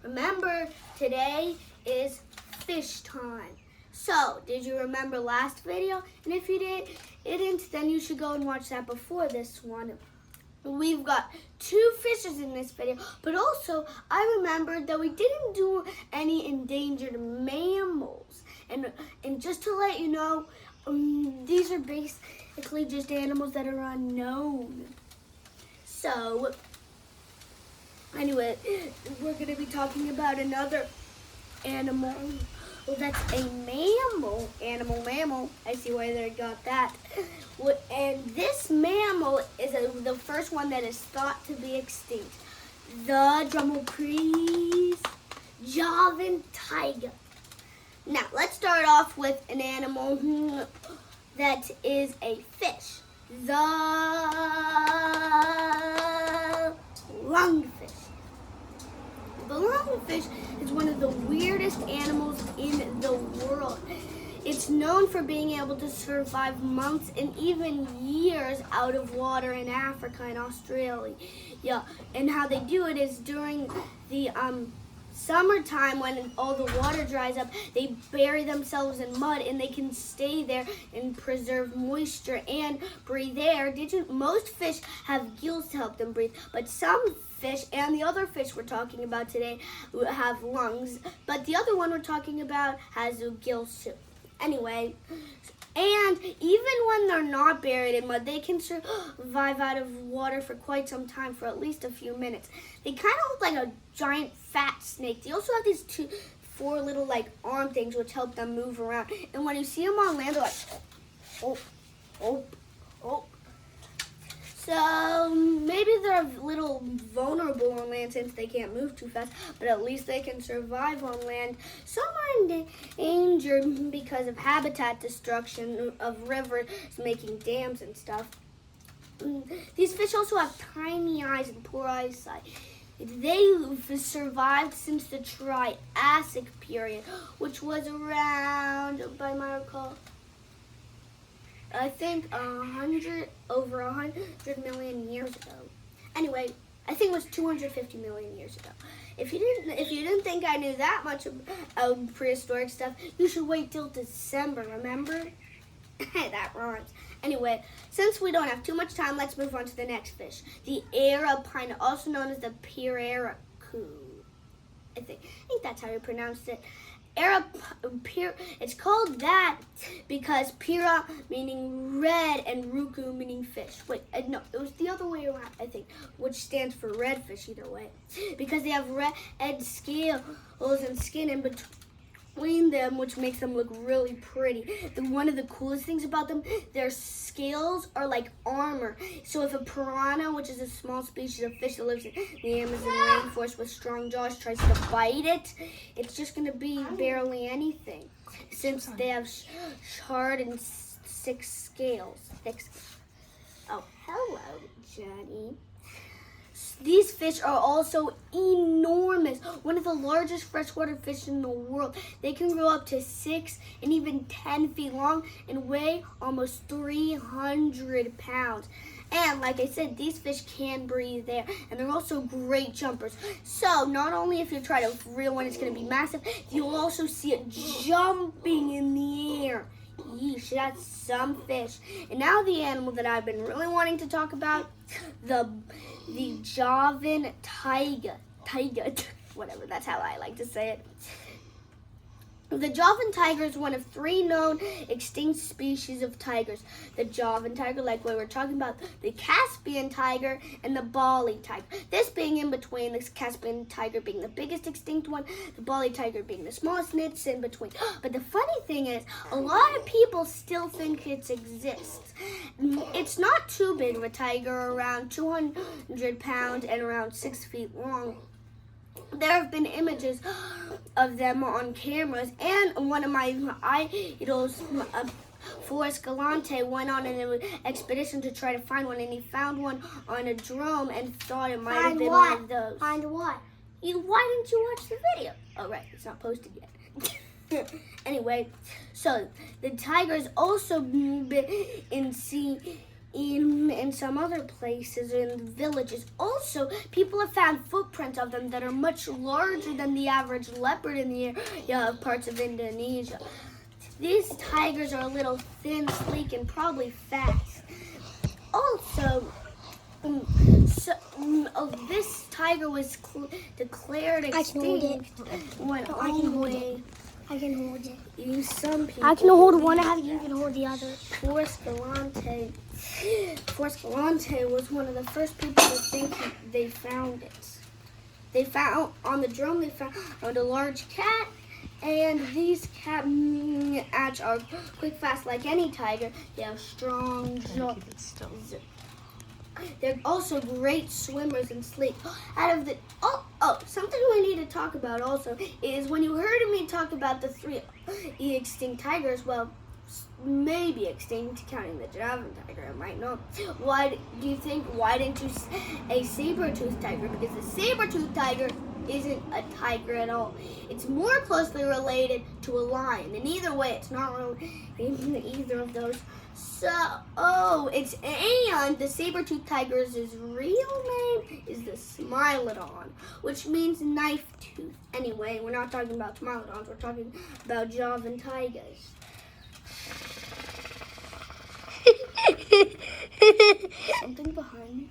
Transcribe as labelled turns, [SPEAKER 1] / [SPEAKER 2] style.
[SPEAKER 1] Remember, today is fish time. So, did you remember last video? And if you didn't, then you should go and watch that before this one. We've got 2 fishes in this video, but also I remembered that we didn't do any endangered mammals. And just to let you know, these are basically just animals that are unknown. So, anyway, we're going to be talking about another animal. Well, that's a mammal. Mammal. I see why they got that. And this mammal is the first one that is thought to be extinct. The drumroll please, Javan tiger. Now, let's start off with an animal that is a fish. The lungfish. The lungfish is one of the weirdest animals in the world. It's known for being able to survive months and even years out of water in Africa and Australia. Yeah, and how they do it is during the summertime when all the water dries up, they bury themselves in mud and they can stay there and preserve moisture and breathe air. Most fish have gills to help them breathe, but some fish and the other fish we're talking about today have lungs, but the other one we're talking about has gills too. Anyway, and even when they're not buried in mud, they can survive out of water for quite some time, for at least a few minutes. They kind of look like a giant fat snake. They also have these 4 little arm things which help them move around. And when you see them on land, they're like, oh, oh, oh. So maybe they're a little vulnerable on land since they can't move too fast, but at least they can survive on land. Some are endangered because of habitat destruction of rivers making dams and stuff. These fish also have tiny eyes and poor eyesight. They've survived since the Triassic period, which was around, by my recall, I think over 100 million years ago. Anyway, I think it was 250 million years ago. If you didn't think I knew that much about prehistoric stuff, you should wait till December, remember? That rhymes. Anyway, since we don't have too much time, let's move on to the next fish. The Arapina, also known as the Pirarucu. I think that's how you pronounce it. It's called that because pira meaning red and ruku meaning fish. Wait, no, it was the other way around, I think, which stands for redfish either way. Because they have red scales and skin in between them, which makes them look really pretty. One of the coolest things about them, their scales are like armor. So if a piranha, which is a small species of fish that lives in the Amazon rainforest with strong jaws, tries to bite it, it's just going to be barely anything, since they have hard and 6 scales. Oh, hello, Johnny. These fish are also enormous, one of the largest freshwater fish in the world. They can grow up to 6 and even 10 feet long and weigh almost 300 pounds. And like I said, these fish can breathe air, and they're also great jumpers. So not only if you try to reel one, it's going to be massive, you'll also see it jumping in the air. Yeesh, that's some fish. And now the animal that I've been really wanting to talk about, the Javan tiger, whatever, that's how I like to say it. The Javan tiger is one of 3 known extinct species of tigers. The Javan tiger, like what we're talking about, the Caspian tiger, and the Bali tiger. This being in between, the Caspian tiger being the biggest extinct one, the Bali tiger being the smallest, and it's in between. But the funny thing is, a lot of people still think it exists. It's not too big of a tiger, around 200 pounds and around 6 feet long. There have been images of them on cameras, and one of my idols, Forrest Galante, went on an expedition to try to find one, and he found one on a drone and thought it might have been one of those.
[SPEAKER 2] Find what?
[SPEAKER 1] Why didn't you watch the video? Oh, right, it's not posted yet. Anyway, so the tiger is also been in some other places in villages. Also, people have found footprints of them that are much larger than the average leopard in the area of parts of Indonesia. These tigers are a little thin, sleek, and probably fast. Also, this tiger was declared extinct when
[SPEAKER 2] I can hold it.
[SPEAKER 1] Some people.
[SPEAKER 2] I can hold one half, you can hold the other.
[SPEAKER 1] Escalante was one of the first people to think they found it. They found on the drone. They found a large cat, and these cats are quick, fast like any tiger. They have strong jaws. They're also great swimmers and sleek. Something we need to talk about also is when you heard me talk about the 3 extinct tigers, well, maybe extinct, counting the Javan tiger, I might not. Why didn't you say a saber-toothed tiger? Because the saber-toothed tiger isn't a tiger at all. It's more closely related to a lion. And either way, it's not related to either of those. And the saber-toothed tiger's real name is the Smilodon, which means knife tooth. Anyway, we're not talking about Smilodons, we're talking about Javan tigers. Something behind me.